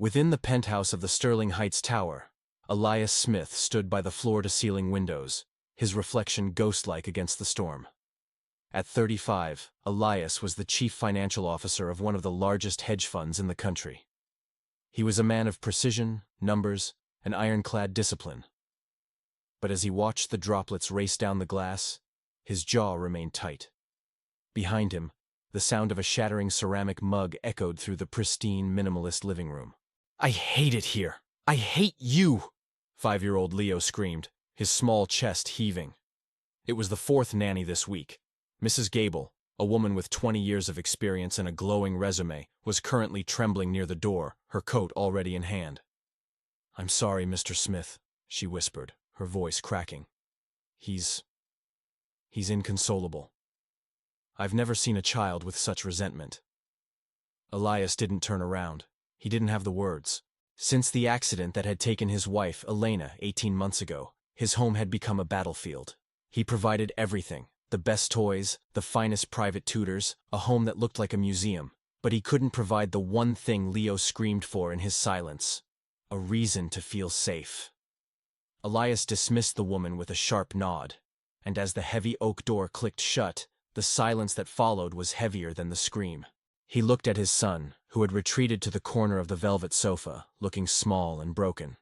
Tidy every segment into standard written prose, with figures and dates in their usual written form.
Within the penthouse of the Sterling Heights Tower, Elias Smith stood by the floor-to-ceiling windows, his reflection ghost-like against the storm. At 35, Elias was the chief financial officer of one of the largest hedge funds in the country. He was a man of precision, numbers, and ironclad discipline. But as he watched the droplets race down the glass, his jaw remained tight. Behind him, the sound of a shattering ceramic mug echoed through the pristine, minimalist living room. "I hate it here! I hate you!" 5-year-old Leo screamed, his small chest heaving. It was the fourth nanny this week. Mrs. Gable, a woman with 20 years of experience and a glowing resume, was currently trembling near the door, her coat already in hand. "I'm sorry, Mr. Smith," she whispered, her voice cracking. He's inconsolable. I've never seen a child with such resentment." Elias didn't turn around. He didn't have the words. Since the accident that had taken his wife, Elena, 18 months ago, his home had become a battlefield. He provided everything, the best toys, the finest private tutors, a home that looked like a museum. But he couldn't provide the one thing Leo screamed for in his silence: a reason to feel safe. Elias dismissed the woman with a sharp nod, and as the heavy oak door clicked shut, the silence that followed was heavier than the scream. He looked at his son, who had retreated to the corner of the velvet sofa, looking small and broken.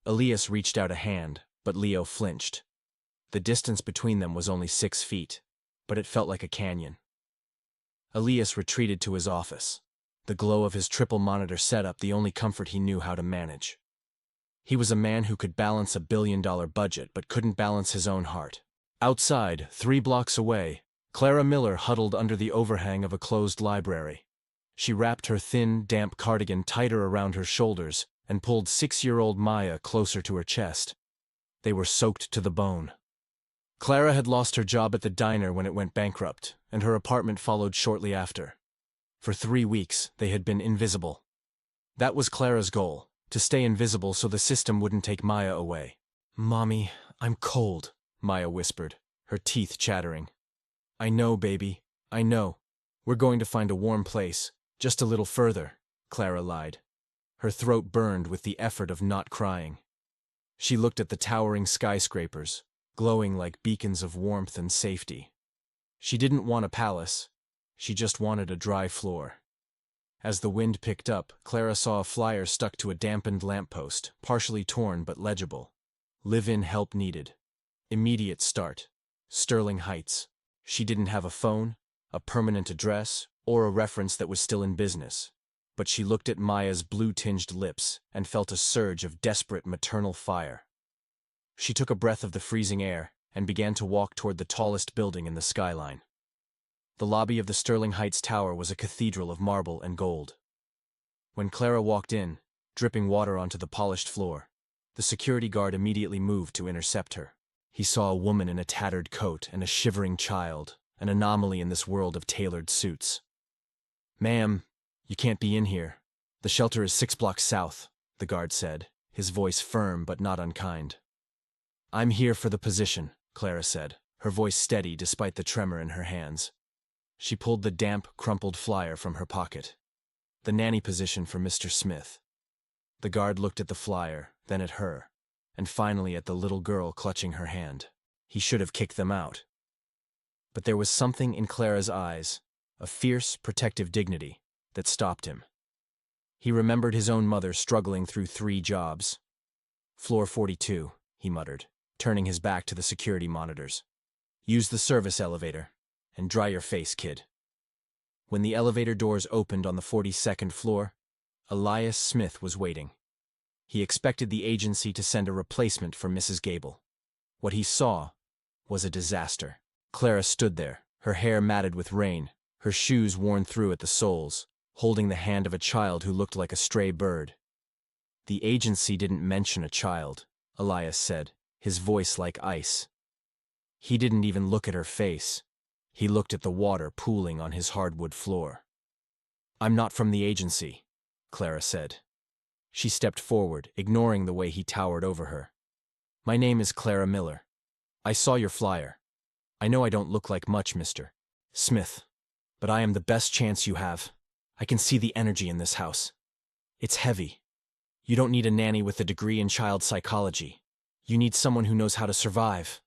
Elias reached out a hand, but Leo flinched. The distance between them was only 6 feet, but it felt like a canyon. Elias retreated to his office, the glow of his triple monitor setup the only comfort he knew how to manage. He was a man who could balance a billion-dollar budget but couldn't balance his own heart. Outside, 3 blocks away, Clara Miller huddled under the overhang of a closed library. She wrapped her thin, damp cardigan tighter around her shoulders and pulled 6-year-old Maya closer to her chest. They were soaked to the bone. Clara had lost her job at the diner when it went bankrupt, and her apartment followed shortly after. For 3 weeks, they had been invisible. That was Clara's goal, to stay invisible so the system wouldn't take Maya away. "Mommy, I'm cold," Maya whispered, her teeth chattering. "I know, baby, I know. We're going to find a warm place, just a little further," Clara lied. Her throat burned with the effort of not crying. She looked at the towering skyscrapers, glowing like beacons of warmth and safety. She didn't want a palace. She just wanted a dry floor. As the wind picked up, Clara saw a flyer stuck to a dampened lamppost, partially torn but legible. "Live-in help needed. Immediate start. Sterling Heights." She didn't have a phone, a permanent address, or a reference that was still in business. But she looked at Maya's blue-tinged lips and felt a surge of desperate maternal fire. She took a breath of the freezing air and began to walk toward the tallest building in the skyline. The lobby of the Sterling Heights Tower was a cathedral of marble and gold. When Clara walked in, dripping water onto the polished floor, the security guard immediately moved to intercept her. He saw a woman in a tattered coat and a shivering child, an anomaly in this world of tailored suits. "Ma'am, you can't be in here. The shelter is 6 blocks south," the guard said, his voice firm but not unkind. "I'm here for the position," Clara said, her voice steady despite the tremor in her hands. She pulled the damp, crumpled flyer from her pocket. "The nanny position for Mr. Smith." The guard looked at the flyer, then at her, and finally at the little girl clutching her hand. He should have kicked them out. But there was something in Clara's eyes, a fierce, protective dignity, that stopped him. He remembered his own mother struggling through 3 jobs. "Floor 42, he muttered, turning his back to the security monitors. "Use the service elevator, and dry your face, kid." When the elevator doors opened on the 42nd floor, Elias Smith was waiting. He expected the agency to send a replacement for Mrs. Gable. What he saw was a disaster. Clara stood there, her hair matted with rain, her shoes worn through at the soles, holding the hand of a child who looked like a stray bird. "The agency didn't mention a child," Elias said, his voice like ice. He didn't even look at her face. He looked at the water pooling on his hardwood floor. "I'm not from the agency," Clara said. She stepped forward, ignoring the way he towered over her. "My name is Clara Miller. I saw your flyer. I know I don't look like much, Mr. Smith, but I am the best chance you have. I can see the energy in this house. It's heavy. You don't need a nanny with a degree in child psychology. You need someone who knows how to survive.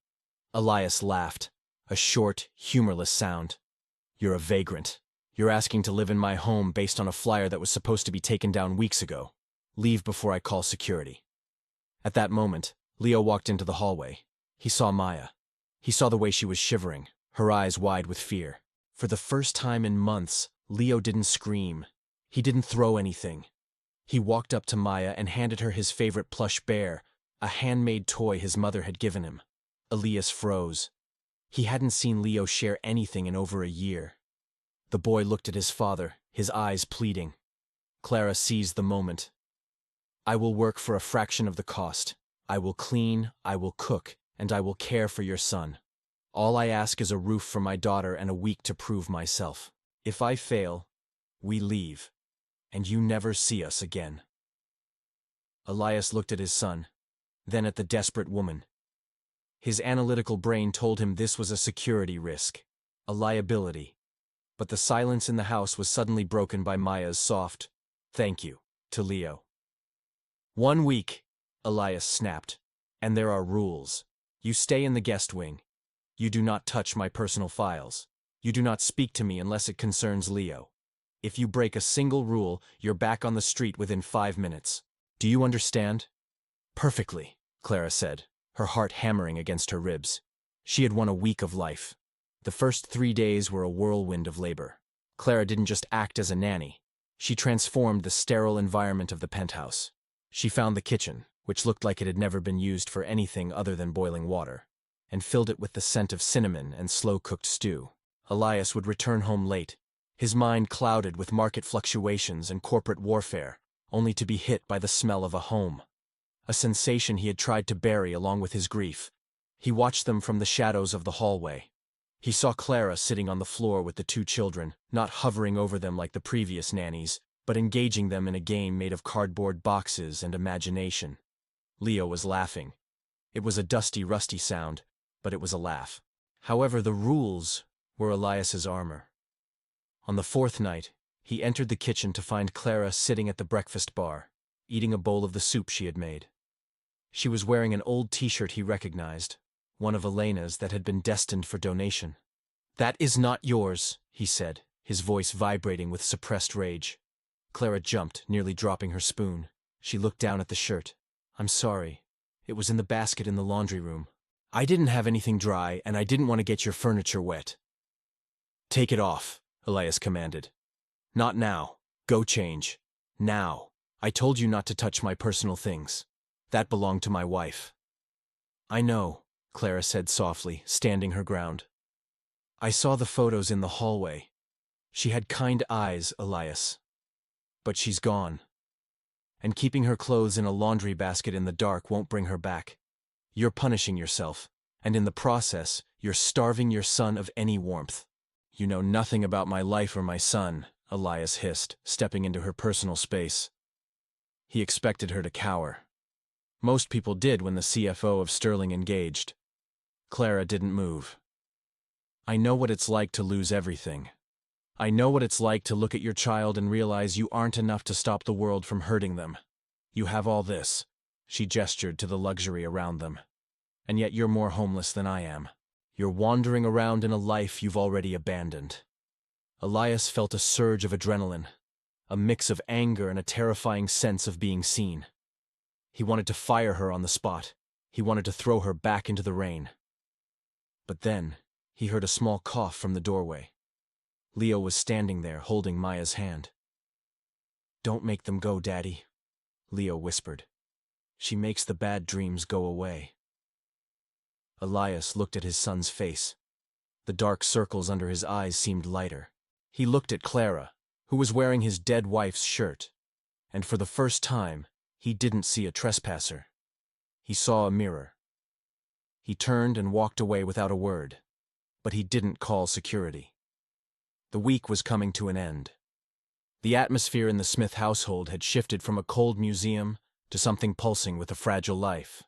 Elias laughed, a short, humorless sound. You're a vagrant. You're asking to live in my home based on a flyer that was supposed to be taken down weeks ago. Leave before I call security. At that moment, Leo walked into the hallway. He saw Maya. He saw the way she was shivering, her eyes wide with fear. For the first time in months, Leo didn't scream. He didn't throw anything. He walked up to Maya and handed her his favorite plush bear, a handmade toy his mother had given him. Elias froze. He hadn't seen Leo share anything in over a year. The boy looked at his father, his eyes pleading. Clara seized the moment. I will work for a fraction of the cost. I will clean, I will cook, and I will care for your son. All I ask is a roof for my daughter and a week to prove myself. If I fail, we leave, and you never see us again. Elias looked at his son, then at the desperate woman. His analytical brain told him this was a security risk, a liability. But the silence in the house was suddenly broken by Maya's soft, "Thank you," to Leo. 1 week, Elias snapped, and there are rules. You stay in the guest wing. You do not touch my personal files. You do not speak to me unless it concerns Leo. If you break a single rule, you're back on the street within 5 minutes. Do you understand? Perfectly, Clara said, her heart hammering against her ribs. She had won a week of life. The first 3 days were a whirlwind of labor. Clara didn't just act as a nanny. She transformed the sterile environment of the penthouse. She found the kitchen, which looked like it had never been used for anything other than boiling water, and filled it with the scent of cinnamon and slow-cooked stew. Elias would return home late, his mind clouded with market fluctuations and corporate warfare, only to be hit by the smell of a home. A sensation he had tried to bury along with his grief. He watched them from the shadows of the hallway. He saw Clara sitting on the floor with the 2 children, not hovering over them like the previous nannies, but engaging them in a game made of cardboard boxes and imagination. Leo was laughing. It was a dusty, rusty sound, but it was a laugh. However, the rules were Elias's armor. On the 4th night, he entered the kitchen to find Clara sitting at the breakfast bar, eating a bowl of the soup she had made. She was wearing an old t-shirt he recognized, one of Elena's that had been destined for donation. "That is not yours," he said, his voice vibrating with suppressed rage. Clara jumped, nearly dropping her spoon. She looked down at the shirt. "I'm sorry. It was in the basket in the laundry room. I didn't have anything dry, and I didn't want to get your furniture wet." "Take it off," Elias commanded. "Not now. Go change. Now. I told you not to touch my personal things. That belonged to my wife." "I know," Clara said softly, standing her ground. "I saw the photos in the hallway. She had kind eyes, Elias. But she's gone. And keeping her clothes in a laundry basket in the dark won't bring her back. You're punishing yourself, and in the process, you're starving your son of any warmth." "You know nothing about my life or my son," Elias hissed, stepping into her personal space. He expected her to cower. Most people did when the CFO of Sterling engaged. Clara didn't move. "I know what it's like to lose everything. I know what it's like to look at your child and realize you aren't enough to stop the world from hurting them. You have all this," she gestured to the luxury around them, "and yet you're more homeless than I am. You're wandering around in a life you've already abandoned." Elias felt a surge of adrenaline, a mix of anger and a terrifying sense of being seen. He wanted to fire her on the spot. He wanted to throw her back into the rain. But then, he heard a small cough from the doorway. Leo was standing there, holding Maya's hand. "Don't make them go, Daddy," Leo whispered. "She makes the bad dreams go away." Elias looked at his son's face. The dark circles under his eyes seemed lighter. He looked at Clara, who was wearing his dead wife's shirt, and for the first time, he didn't see a trespasser. He saw a mirror. He turned and walked away without a word, but he didn't call security. The week was coming to an end. The atmosphere in the Smith household had shifted from a cold museum to something pulsing with a fragile life.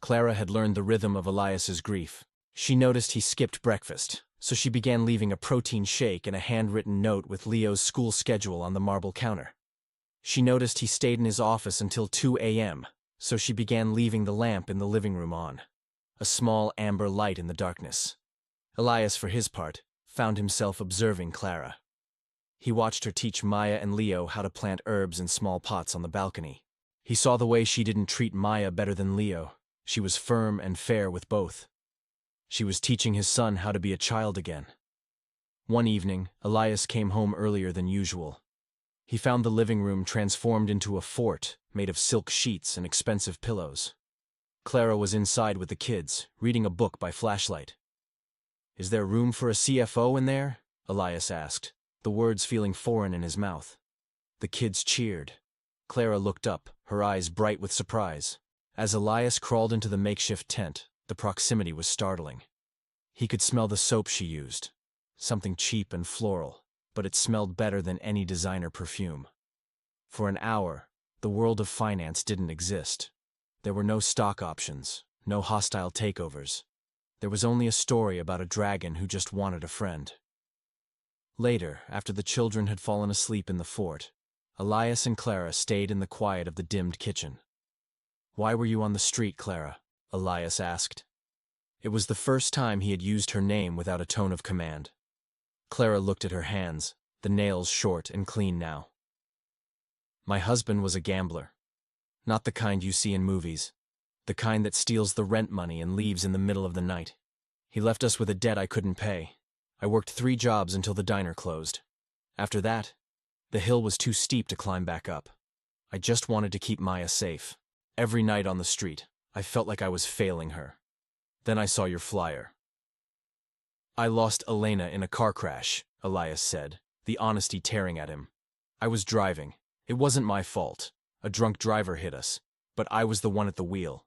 Clara had learned the rhythm of Elias's grief. She noticed he skipped breakfast, so she began leaving a protein shake and a handwritten note with Leo's school schedule on the marble counter. She noticed he stayed in his office until 2 a.m., so she began leaving the lamp in the living room on, a small amber light in the darkness. Elias, for his part, found himself observing Clara. He watched her teach Maya and Leo how to plant herbs in small pots on the balcony. He saw the way she didn't treat Maya better than Leo. She was firm and fair with both. She was teaching his son how to be a child again. One evening, Elias came home earlier than usual. He found the living room transformed into a fort made of silk sheets and expensive pillows. Clara was inside with the kids, reading a book by flashlight. "Is there room for a CFO in there?" Elias asked, the words feeling foreign in his mouth. The kids cheered. Clara looked up, her eyes bright with surprise. As Elias crawled into the makeshift tent, the proximity was startling. He could smell the soap she used, something cheap and floral, but it smelled better than any designer perfume. For an hour, the world of finance didn't exist. There were no stock options, no hostile takeovers. There was only a story about a dragon who just wanted a friend. Later, after the children had fallen asleep in the fort, Elias and Clara stayed in the quiet of the dimmed kitchen. "Why were you on the street, Clara?" Elias asked. It was the first time he had used her name without a tone of command. Clara looked at her hands, the nails short and clean now. "My husband was a gambler. Not the kind you see in movies. The kind that steals the rent money and leaves in the middle of the night. He left us with a debt I couldn't pay. I worked 3 jobs until the diner closed. After that, the hill was too steep to climb back up. I just wanted to keep Maya safe. Every night on the street, I felt like I was failing her. Then I saw your flyer." "I lost Elena in a car crash," Elias said, the honesty tearing at him. "I was driving. It wasn't my fault. A drunk driver hit us, but I was the one at the wheel.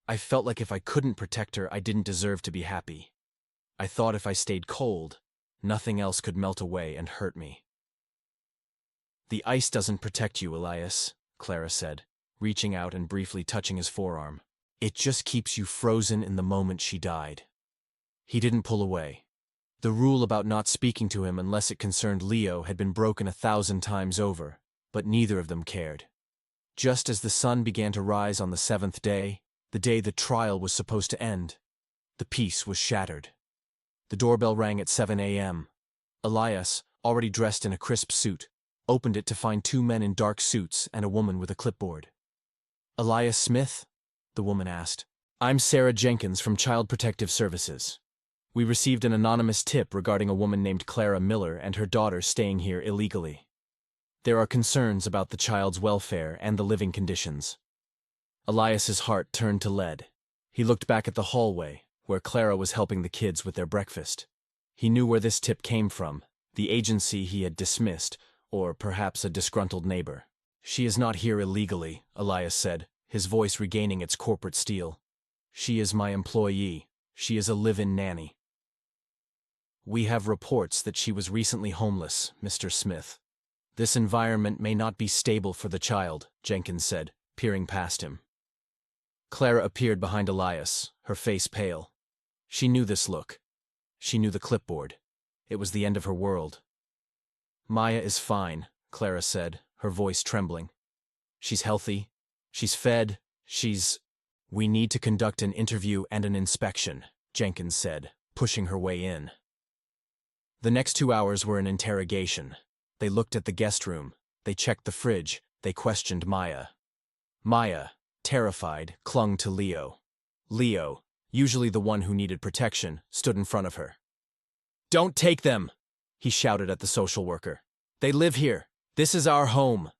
I felt like if I couldn't protect her, I didn't deserve to be happy. I thought if I stayed cold, nothing else could melt away and hurt me." "The ice doesn't protect you, Elias," Clara said, reaching out and briefly touching his forearm. "It just keeps you frozen in the moment she died." He didn't pull away. The rule about not speaking to him unless it concerned Leo had been broken 1,000 times over, but neither of them cared. Just as the sun began to rise on the 7th day, the day the trial was supposed to end, the peace was shattered. The doorbell rang at 7 a.m. Elias, already dressed in a crisp suit, opened it to find 2 men in dark suits and a woman with a clipboard. "Elias Smith?" the woman asked. "I'm Sarah Jenkins from Child Protective Services. We received an anonymous tip regarding a woman named Clara Miller and her daughter staying here illegally. There are concerns about the child's welfare and the living conditions." Elias's heart turned to lead. He looked back at the hallway, where Clara was helping the kids with their breakfast. He knew where this tip came from, the agency he had dismissed, or perhaps a disgruntled neighbor. "She is not here illegally," Elias said, his voice regaining its corporate steel. "She is my employee. She is a live-in nanny." "We have reports that she was recently homeless, Mr. Smith. This environment may not be stable for the child," Jenkins said, peering past him. Clara appeared behind Elias, her face pale. She knew this look. She knew the clipboard. It was the end of her world. "Maya is fine," Clara said, her voice trembling. "She's healthy. She's fed. We need to conduct an interview and an inspection," Jenkins said, pushing her way in. The next 2 hours were an interrogation. They looked at the guest room. They checked the fridge. They questioned Maya. Maya, terrified, clung to Leo. Leo, usually the one who needed protection, stood in front of her. "Don't take them!" he shouted at the social worker. "They live here. This is our home."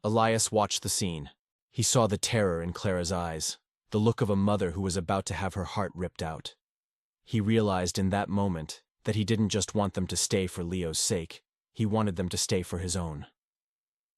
Elias watched the scene. He saw the terror in Clara's eyes, the look of a mother who was about to have her heart ripped out. He realized in that moment that he didn't just want them to stay for Leo's sake. He wanted them to stay for his own.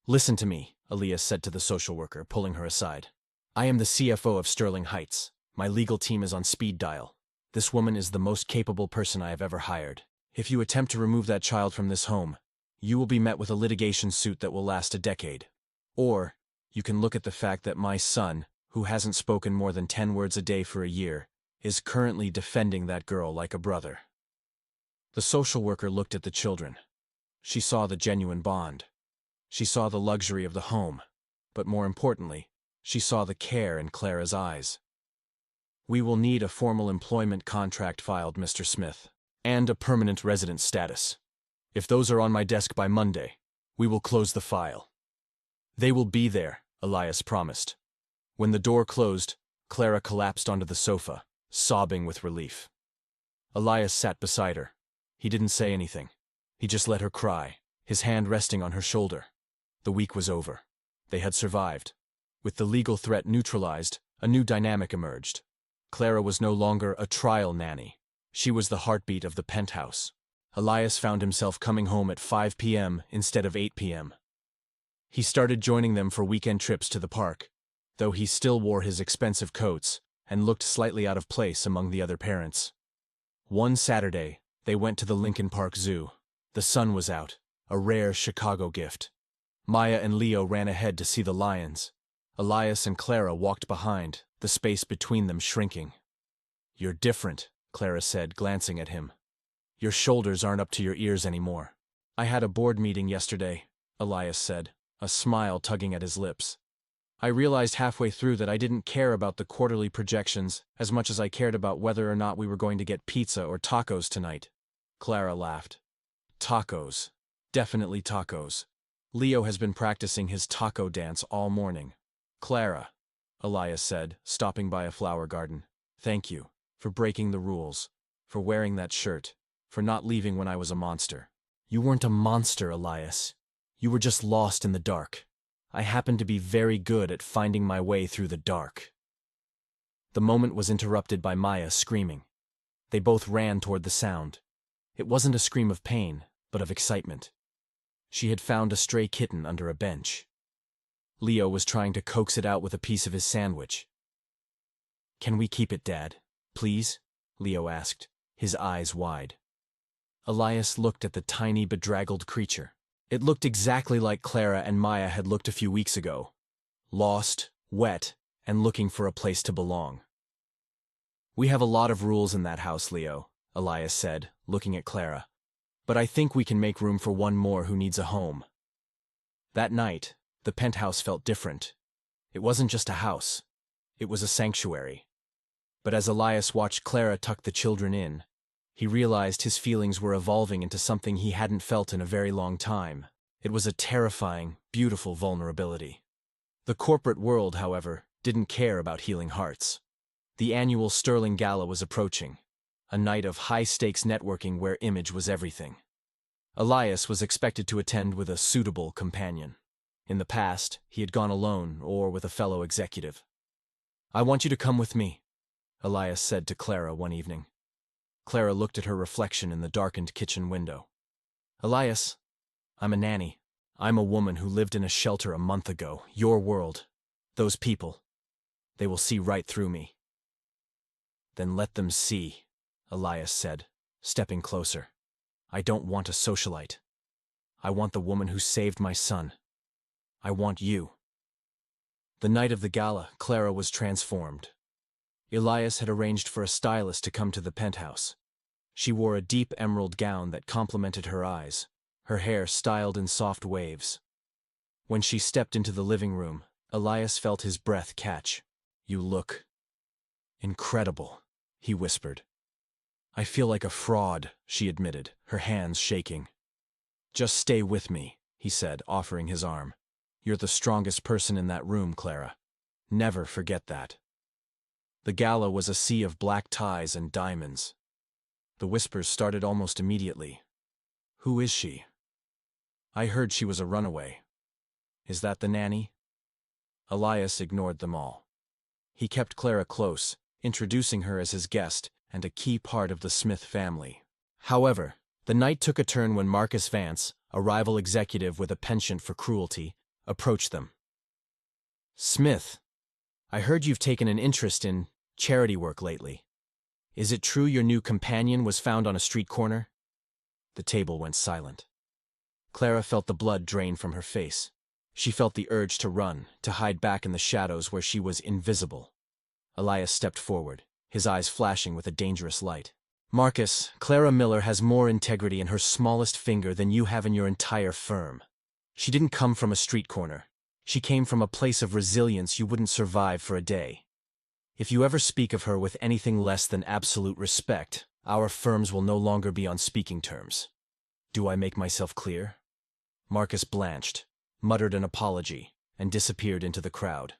"Listen to me," Elias said to the social worker, pulling her aside. "I am the CFO of Sterling Heights. My legal team is on speed dial. This woman is the most capable person I have ever hired. If you attempt to remove that child from this home, you will be met with a litigation suit that will last a decade. Or, you can look at the fact that my son, who hasn't spoken more than 10 words a day for a year, is currently defending that girl like a brother." The social worker looked at the children. She saw the genuine bond. She saw the luxury of the home, but more importantly, she saw the care in Clara's eyes. "We will need a formal employment contract filed, Mr. Smith, and a permanent resident status. If those are on my desk by Monday, we will close the file." "They will be there," Elias promised. When the door closed, Clara collapsed onto the sofa, sobbing with relief. Elias sat beside her. He didn't say anything. He just let her cry, his hand resting on her shoulder. The week was over. They had survived. With the legal threat neutralized, a new dynamic emerged. Clara was no longer a trial nanny. She was the heartbeat of the penthouse. Elias found himself coming home at 5 p.m. instead of 8 p.m. He started joining them for weekend trips to the park, though he still wore his expensive coats and looked slightly out of place among the other parents. One Saturday, they went to the Lincoln Park Zoo. The sun was out, a rare Chicago gift. Maya and Leo ran ahead to see the lions. Elias and Clara walked behind, the space between them shrinking. "You're different," Clara said, glancing at him. "Your shoulders aren't up to your ears anymore." "I had a board meeting yesterday," Elias said, a smile tugging at his lips. "I realized halfway through that I didn't care about the quarterly projections as much as I cared about whether or not we were going to get pizza or tacos tonight." Clara laughed. "Tacos. Definitely tacos. Leo has been practicing his taco dance all morning." "Clara," Elias said, stopping by a flower garden, "thank you for breaking the rules, for wearing that shirt, for not leaving when I was a monster." "You weren't a monster, Elias. You were just lost in the dark. I happen to be very good at finding my way through the dark." The moment was interrupted by Maya screaming. They both ran toward the sound. It wasn't a scream of pain, but of excitement. She had found a stray kitten under a bench. Leo was trying to coax it out with a piece of his sandwich. "Can we keep it, Dad, please?" Leo asked, his eyes wide. Elias looked at the tiny, bedraggled creature. It looked exactly like Clara and Maya had looked a few weeks ago. Lost, wet, and looking for a place to belong. "We have a lot of rules in that house, Leo," Elias said, looking at Clara. "But I think we can make room for one more who needs a home." That night, the penthouse felt different. It wasn't just a house. It was a sanctuary. But as Elias watched Clara tuck the children in, he realized his feelings were evolving into something he hadn't felt in a very long time. It was a terrifying, beautiful vulnerability. The corporate world, however, didn't care about healing hearts. The annual Sterling Gala was approaching, a night of high-stakes networking where image was everything. Elias was expected to attend with a suitable companion. In the past, he had gone alone or with a fellow executive. "I want you to come with me," Elias said to Clara one evening. Clara looked at her reflection in the darkened kitchen window. "Elias, I'm a nanny. I'm a woman who lived in a shelter a month ago. Your world. Those people. They will see right through me." "Then let them see," Elias said, stepping closer. "I don't want a socialite. I want the woman who saved my son. I want you." The night of the gala, Clara was transformed. Elias had arranged for a stylist to come to the penthouse. She wore a deep emerald gown that complemented her eyes, her hair styled in soft waves. When she stepped into the living room, Elias felt his breath catch. "You look incredible," he whispered. "I feel like a fraud," she admitted, her hands shaking. "Just stay with me," he said, offering his arm. "You're the strongest person in that room, Clara. Never forget that." The gala was a sea of black ties and diamonds. The whispers started almost immediately. "Who is she? I heard she was a runaway. Is that the nanny?" Elias ignored them all. He kept Clara close, introducing her as his guest and a key part of the Smith family. However, the night took a turn when Marcus Vance, a rival executive with a penchant for cruelty, approached them. "Smith, I heard you've taken an interest in charity work lately. Is it true your new companion was found on a street corner?" The table went silent. Clara felt the blood drain from her face. She felt the urge to run, to hide back in the shadows where she was invisible. Elias stepped forward, his eyes flashing with a dangerous light. "Marcus, Clara Miller has more integrity in her smallest finger than you have in your entire firm. She didn't come from a street corner. She came from a place of resilience you wouldn't survive for a day. If you ever speak of her with anything less than absolute respect, our firms will no longer be on speaking terms. Do I make myself clear? Marcus blanched, muttered an apology, and disappeared into the crowd.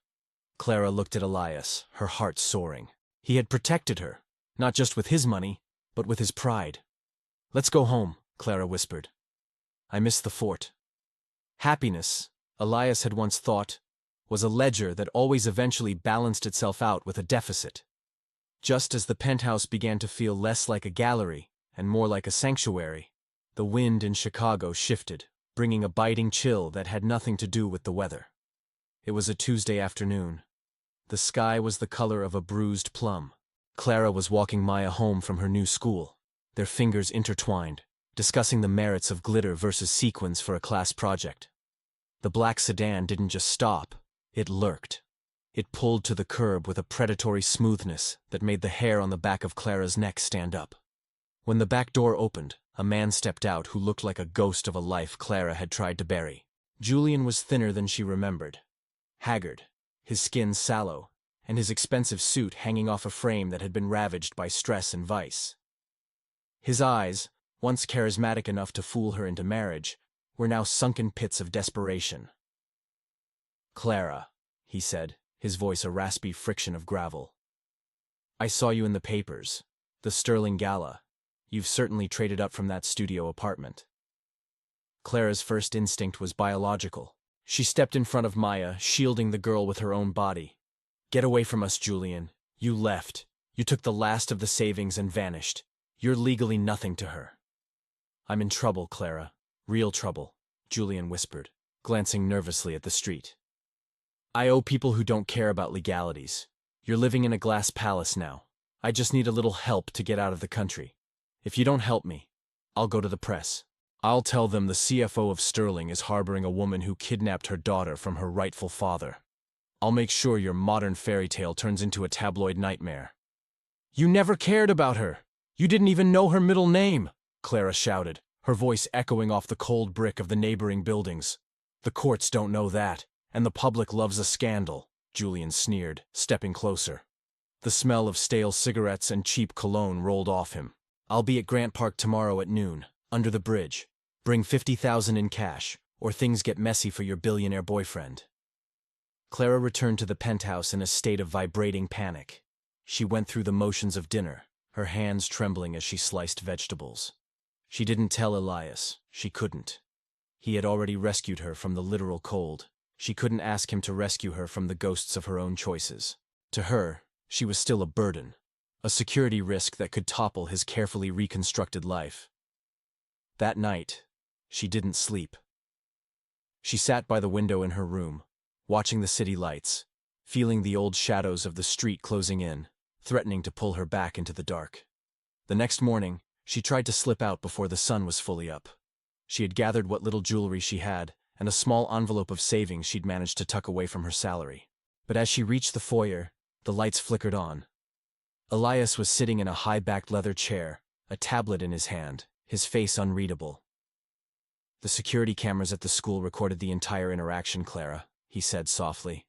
Clara looked at Elias, her heart soaring. He had protected her, not just with his money, but with his pride. "Let's go home," Clara whispered. "I miss the fort." Happiness, Elias had once thought, was a ledger that always eventually balanced itself out with a deficit. Just as the penthouse began to feel less like a gallery and more like a sanctuary, the wind in Chicago shifted, bringing a biting chill that had nothing to do with the weather. It was a Tuesday afternoon. The sky was the color of a bruised plum. Clara was walking Maya home from her new school, their fingers intertwined, discussing the merits of glitter versus sequins for a class project. The black sedan didn't just stop, it lurked. It pulled to the curb with a predatory smoothness that made the hair on the back of Clara's neck stand up. When the back door opened, a man stepped out who looked like a ghost of a life Clara had tried to bury. Julian was thinner than she remembered. Haggard, his skin sallow, and his expensive suit hanging off a frame that had been ravaged by stress and vice. His eyes, once charismatic enough to fool her into marriage, were now sunken pits of desperation. "Clara," he said, his voice a raspy friction of gravel. "I saw you in the papers. The Sterling Gala. You've certainly traded up from that studio apartment." Clara's first instinct was biological. She stepped in front of Maya, shielding the girl with her own body. "Get away from us, Julian. You left. You took the last of the savings and vanished. You're legally nothing to her." "I'm in trouble, Clara. Real trouble," Julian whispered, glancing nervously at the street. "I owe people who don't care about legalities. You're living in a glass palace now. I just need a little help to get out of the country. If you don't help me, I'll go to the press. I'll tell them the CFO of Sterling is harboring a woman who kidnapped her daughter from her rightful father. I'll make sure your modern fairy tale turns into a tabloid nightmare." "You never cared about her. You didn't even know her middle name," Clara shouted, her voice echoing off the cold brick of the neighboring buildings. "The courts don't know that, and the public loves a scandal," Julian sneered, stepping closer. The smell of stale cigarettes and cheap cologne rolled off him. "I'll be at Grant Park tomorrow at noon, under the bridge. Bring 50,000 in cash, or things get messy for your billionaire boyfriend." Clara returned to the penthouse in a state of vibrating panic. She went through the motions of dinner, her hands trembling as she sliced vegetables. She didn't tell Elias. She couldn't. He had already rescued her from the literal cold. She couldn't ask him to rescue her from the ghosts of her own choices. To her, she was still a burden, a security risk that could topple his carefully reconstructed life. That night, she didn't sleep. She sat by the window in her room, watching the city lights, feeling the old shadows of the street closing in, threatening to pull her back into the dark. The next morning, she tried to slip out before the sun was fully up. She had gathered what little jewelry she had, and a small envelope of savings she'd managed to tuck away from her salary. But as she reached the foyer, the lights flickered on. Elias was sitting in a high-backed leather chair, a tablet in his hand, his face unreadable. "The security cameras at the school recorded the entire interaction, Clara," he said softly.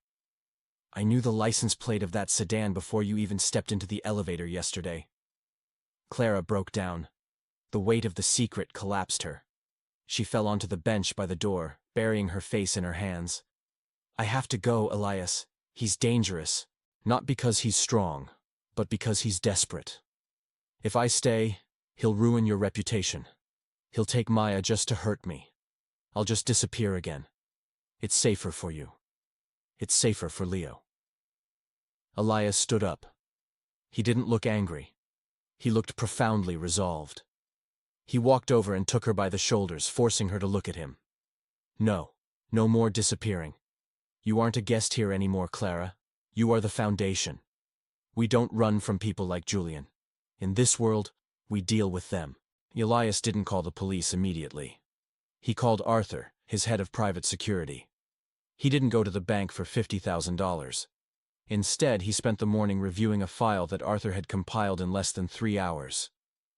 "I knew the license plate of that sedan before you even stepped into the elevator yesterday." Clara broke down. The weight of the secret collapsed her. She fell onto the bench by the door, burying her face in her hands. "I have to go, Elias. He's dangerous. Not because he's strong, but because he's desperate. If I stay, he'll ruin your reputation. He'll take Maya just to hurt me. I'll just disappear again. It's safer for you. It's safer for Leo." Elias stood up. He didn't look angry. He looked profoundly resolved. He walked over and took her by the shoulders, forcing her to look at him. "No, no more disappearing. You aren't a guest here anymore, Clara. You are the foundation. We don't run from people like Julian. In this world, we deal with them." Elias didn't call the police immediately. He called Arthur, his head of private security. He didn't go to the bank for $50,000. Instead, he spent the morning reviewing a file that Arthur had compiled in less than 3 hours.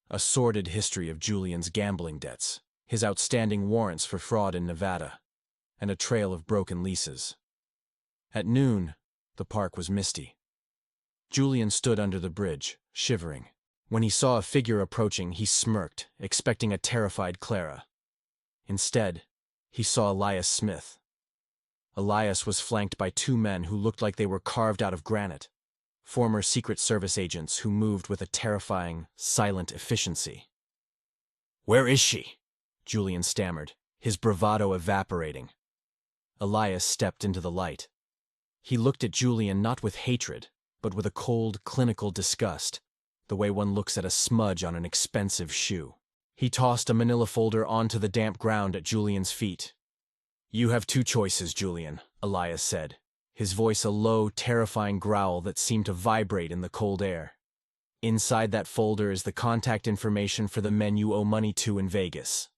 A sordid history of Julian's gambling debts, his outstanding warrants for fraud in Nevada, and a trail of broken leases. At noon, the park was misty. Julian stood under the bridge, shivering. When he saw a figure approaching, he smirked, expecting a terrified Clara. Instead, he saw Elias Smith. Elias was flanked by two men who looked like they were carved out of granite, former Secret Service agents who moved with a terrifying, silent efficiency. "Where is she?" Julian stammered, his bravado evaporating. Elias stepped into the light. He looked at Julian not with hatred, but with a cold, clinical disgust, the way one looks at a smudge on an expensive shoe. He tossed a manila folder onto the damp ground at Julian's feet. "You have two choices, Julian," Elias said, his voice a low, terrifying growl that seemed to vibrate in the cold air. "Inside that folder is the contact information for the men you owe money to in Vegas.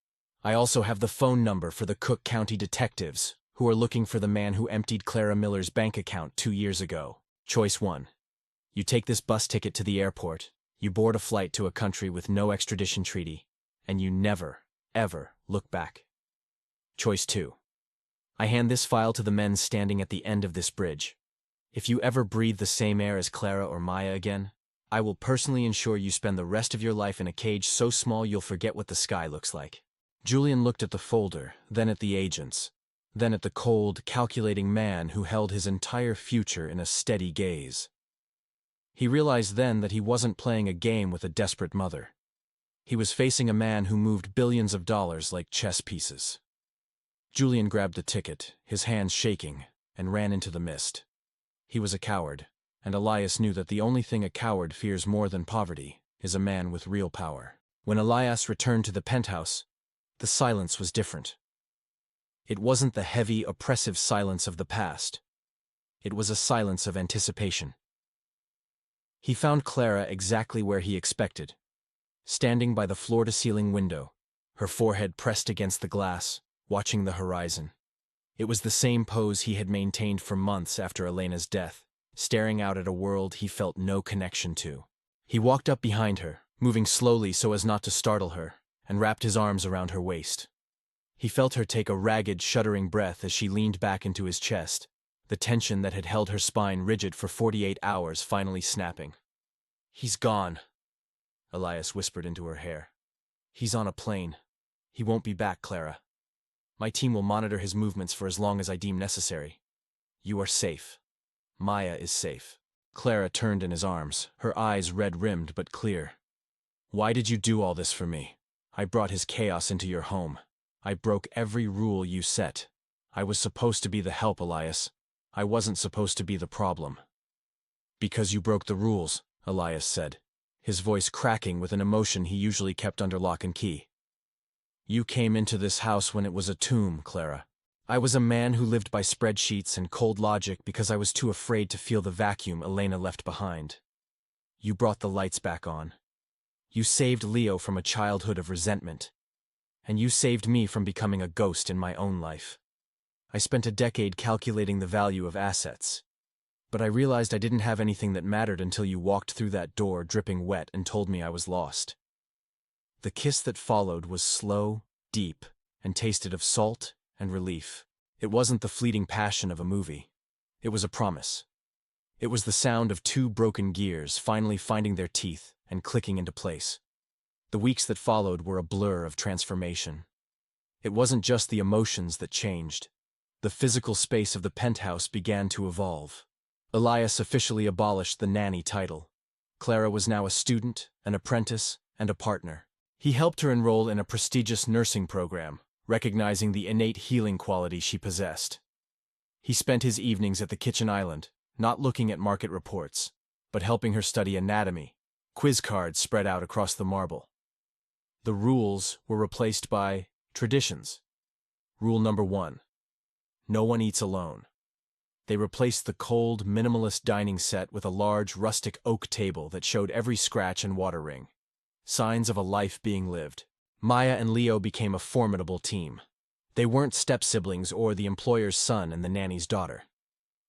I also have the phone number for the Cook County detectives, who are looking for the man who emptied Clara Miller's bank account 2 years ago. Choice 1. You take this bus ticket to the airport, you board a flight to a country with no extradition treaty, and you never, ever look back. Choice 2. I hand this file to the men standing at the end of this bridge. If you ever breathe the same air as Clara or Maya again, I will personally ensure you spend the rest of your life in a cage so small you'll forget what the sky looks like." Julian looked at the folder, then at the agents, then at the cold, calculating man who held his entire future in a steady gaze. He realized then that he wasn't playing a game with a desperate mother. He was facing a man who moved billions of dollars like chess pieces. Julian grabbed the ticket, his hands shaking, and ran into the mist. He was a coward, and Elias knew that the only thing a coward fears more than poverty is a man with real power. When Elias returned to the penthouse, the silence was different. It wasn't the heavy, oppressive silence of the past. It was a silence of anticipation. He found Clara exactly where he expected, standing by the floor-to-ceiling window, her forehead pressed against the glass, watching the horizon. It was the same pose he had maintained for months after Elena's death, staring out at a world he felt no connection to. He walked up behind her, moving slowly so as not to startle her, and wrapped his arms around her waist. He felt her take a ragged, shuddering breath as she leaned back into his chest, the tension that had held her spine rigid for 48 hours finally snapping. "He's gone," Elias whispered into her hair. "He's on a plane. He won't be back, Clara. My team will monitor his movements for as long as I deem necessary. You are safe. Maya is safe." Clara turned in his arms, her eyes red-rimmed but clear. "Why did you do all this for me? I brought his chaos into your home. I broke every rule you set. I was supposed to be the help, Elias. I wasn't supposed to be the problem." "Because you broke the rules," Elias said, his voice cracking with an emotion he usually kept under lock and key. "You came into this house when it was a tomb, Clara. I was a man who lived by spreadsheets and cold logic because I was too afraid to feel the vacuum Elena left behind. You brought the lights back on. You saved Leo from a childhood of resentment. And you saved me from becoming a ghost in my own life. I spent a decade calculating the value of assets. But I realized I didn't have anything that mattered until you walked through that door dripping wet and told me I was lost." The kiss that followed was slow, deep, and tasted of salt and relief. It wasn't the fleeting passion of a movie. It was a promise. It was the sound of two broken gears finally finding their teeth and clicking into place. The weeks that followed were a blur of transformation. It wasn't just the emotions that changed. The physical space of the penthouse began to evolve. Elias officially abolished the Nanny title. Clara was now a student, an apprentice, and a partner. He helped her enroll in a prestigious nursing program, recognizing the innate healing quality she possessed. He spent his evenings at the kitchen island, not looking at market reports, but helping her study anatomy, quiz cards spread out across the marble. The rules were replaced by traditions. Rule number 1. No one eats alone. They replaced the cold, minimalist dining set with a large, rustic oak table that showed every scratch and water ring. Signs of a life being lived. Maya and Leo became a formidable team. They weren't step-siblings or the employer's son and the nanny's daughter.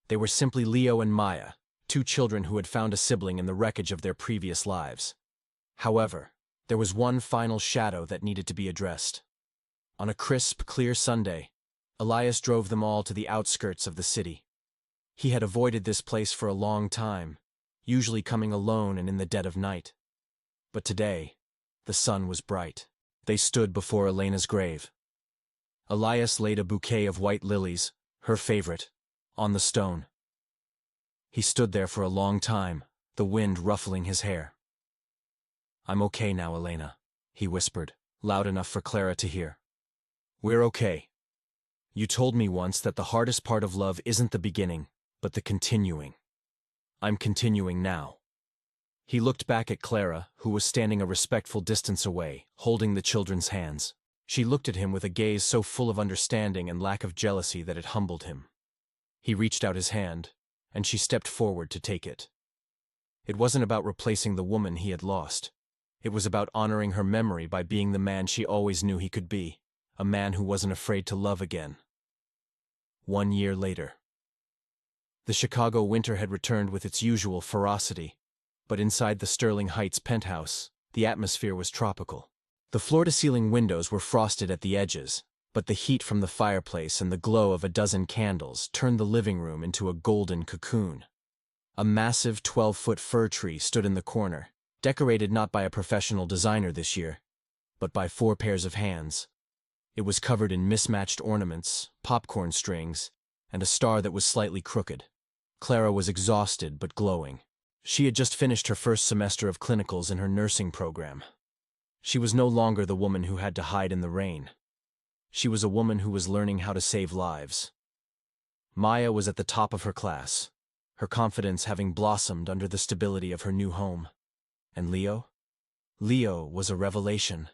They were simply Leo and Maya, two children who had found a sibling in the wreckage of their previous lives. However, there was one final shadow that needed to be addressed. On a crisp, clear Sunday, Elias drove them all to the outskirts of the city. He had avoided this place for a long time, usually coming alone and in the dead of night. But today, the sun was bright. They stood before Elena's grave. Elias laid a bouquet of white lilies, her favorite, on the stone. He stood there for a long time, the wind ruffling his hair. "I'm okay now, Elena," he whispered, loud enough for Clara to hear. "We're okay. You told me once that the hardest part of love isn't the beginning, but the continuing. I'm continuing now." He looked back at Clara, who was standing a respectful distance away, holding the children's hands. She looked at him with a gaze so full of understanding and lack of jealousy that it humbled him. He reached out his hand, and she stepped forward to take it. It wasn't about replacing the woman he had lost. It was about honoring her memory by being the man she always knew he could be, a man who wasn't afraid to love again. 1 year later. The Chicago winter had returned with its usual ferocity, but inside the Sterling Heights penthouse, the atmosphere was tropical. The floor-to-ceiling windows were frosted at the edges, but the heat from the fireplace and the glow of a dozen candles turned the living room into a golden cocoon. A massive 12-foot fir tree stood in the corner, decorated not by a professional designer this year, but by 4 pairs of hands. It was covered in mismatched ornaments, popcorn strings, and a star that was slightly crooked. Clara was exhausted but glowing. She had just finished her first semester of clinicals in her nursing program. She was no longer the woman who had to hide in the rain. She was a woman who was learning how to save lives. Maya was at the top of her class, her confidence having blossomed under the stability of her new home. And Leo? Leo was a revelation.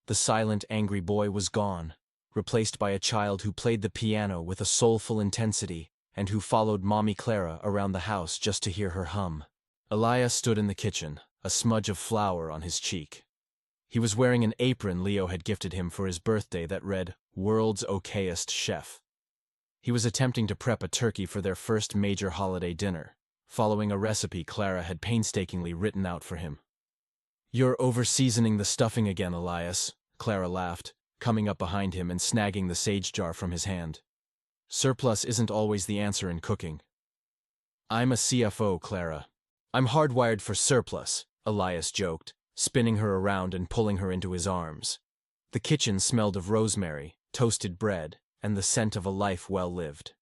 The silent, angry boy was gone, replaced by a child who played the piano with a soulful intensity and who followed Mommy Clara around the house just to hear her hum. Elias stood in the kitchen, a smudge of flour on his cheek. He was wearing an apron Leo had gifted him for his birthday that read, "World's Okayest Chef." He was attempting to prep a turkey for their first major holiday dinner, following a recipe Clara had painstakingly written out for him. "You're over-seasoning the stuffing again, Elias," Clara laughed, coming up behind him and snagging the sage jar from his hand. "Surplus isn't always the answer in cooking." "I'm a CFO, Clara. I'm hardwired for surplus," Elias joked, spinning her around and pulling her into his arms. The kitchen smelled of rosemary, toasted bread, and the scent of a life well lived.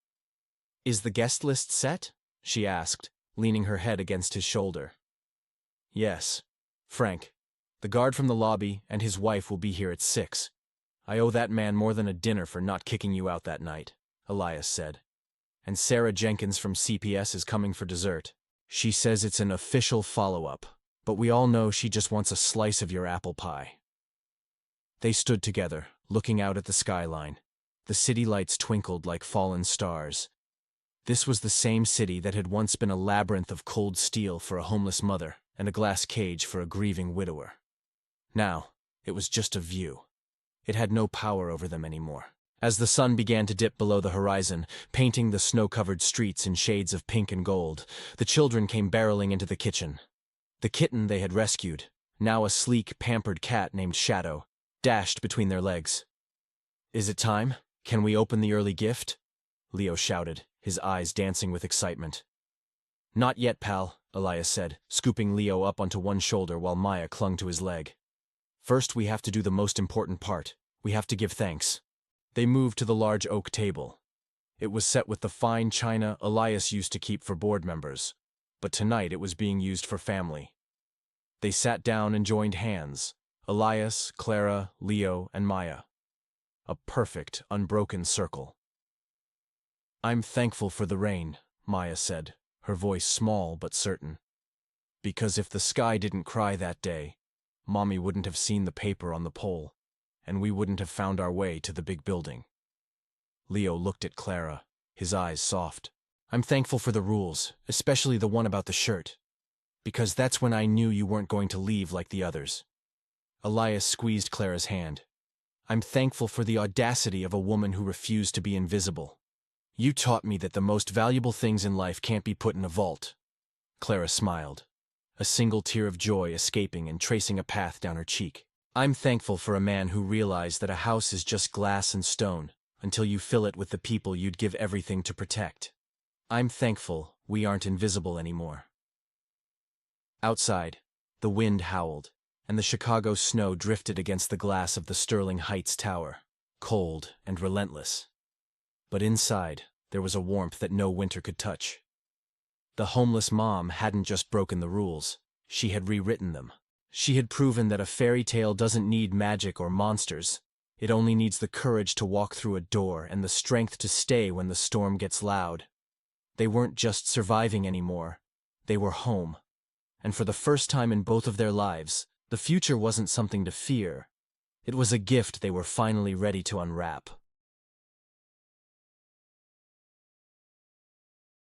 "Is the guest list set?" she asked, leaning her head against his shoulder. "Yes. Frank, the guard from the lobby, and his wife will be here at 6. I owe that man more than a dinner for not kicking you out that night," Elias said. "And Sarah Jenkins from CPS is coming for dessert. She says it's an official follow-up, but we all know she just wants a slice of your apple pie." They stood together, looking out at the skyline. The city lights twinkled like fallen stars. This was the same city that had once been a labyrinth of cold steel for a homeless mother and a glass cage for a grieving widower. Now, it was just a view. It had no power over them anymore. As the sun began to dip below the horizon, painting the snow-covered streets in shades of pink and gold, the children came barreling into the kitchen. The kitten they had rescued, now a sleek, pampered cat named Shadow, dashed between their legs. "Is it time? Can we open the early gift?" Leo shouted, his eyes dancing with excitement. "Not yet, pal," Elias said, scooping Leo up onto one shoulder while Maya clung to his leg. "First we have to do the most important part. We have to give thanks." They moved to the large oak table. It was set with the fine china Elias used to keep for board members, but tonight it was being used for family. They sat down and joined hands, Elias, Clara, Leo, and Maya. A perfect, unbroken circle. "I'm thankful for the rain," Maya said, her voice small but certain. "Because if the sky didn't cry that day, Mommy wouldn't have seen the paper on the pole, and we wouldn't have found our way to the big building." Leo looked at Clara, his eyes soft. "I'm thankful for the rules, especially the one about the shirt. Because that's when I knew you weren't going to leave like the others." Elias squeezed Clara's hand. "I'm thankful for the audacity of a woman who refused to be invisible. You taught me that the most valuable things in life can't be put in a vault." Clara smiled, a single tear of joy escaping and tracing a path down her cheek. "I'm thankful for a man who realized that a house is just glass and stone, until you fill it with the people you'd give everything to protect. I'm thankful we aren't invisible anymore. Outside, the wind howled, and the Chicago snow drifted against the glass of the Sterling Heights tower, cold and relentless. But inside, there was a warmth that no winter could touch. The homeless mom hadn't just broken the rules, she had rewritten them. She had proven that a fairy tale doesn't need magic or monsters. It only needs the courage to walk through a door and the strength to stay when the storm gets loud. They weren't just surviving anymore. They were home. And for the first time in both of their lives, the future wasn't something to fear. It was a gift they were finally ready to unwrap.